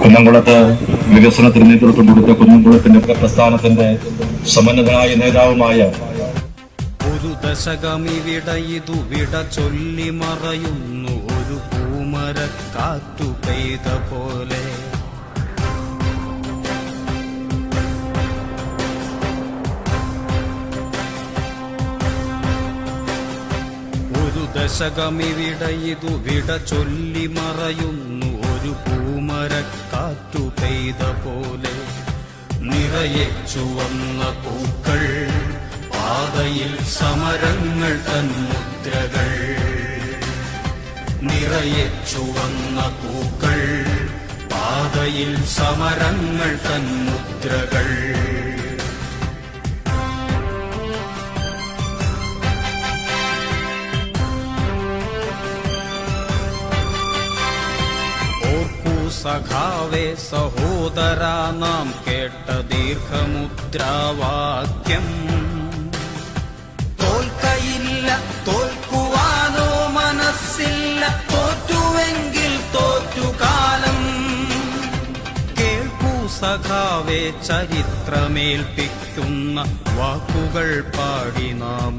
കുന്നംകുളത്ത് വികസനത്തിന് നേതൃത്വം കൊടുത്ത കുന്നംകുളത്തിന്റെ പ്രസ്ഥാനത്തിന്റെ സമന്നതനായ നേതാവുമായ ഒരു ദശകമിവിട ഇതു വിട ചൊല്ലി മറയുന്നു ഒരു പൂമരക്കാറ്റു പെയ്ത പോലെ. ഒരു ദശകമിവിട ഇതു വിട ചൊല്ലി മറയുന്നു ഒരു പൂമരക്കാറ്റു പെയ്ത പോലെ. നിറയെ ചുവന്ന പൂക്കൾ, പാതയിൽ സമരങ്ങൾ തൻ മുദ്രകൾ. നിറയെ ചുവന്ന പൂക്കൾ, പാതയിൽ സമരങ്ങൾ തൻ മുദ്രകൾ. സഖാവേ സഹോദരാ നാം കേട്ട ദീർഘമുദ്രാവാക്യം. തോൽക്കയില്ല, തോൽക്കുവാനോ മനസ്സില്ല, തോറ്റുവെങ്കിൽ തോറ്റുകാലം. കേൾക്കൂ സഖാവേ ചരിത്രമേൽപ്പിക്കുന്ന വാക്കുകൾ പാടി നാം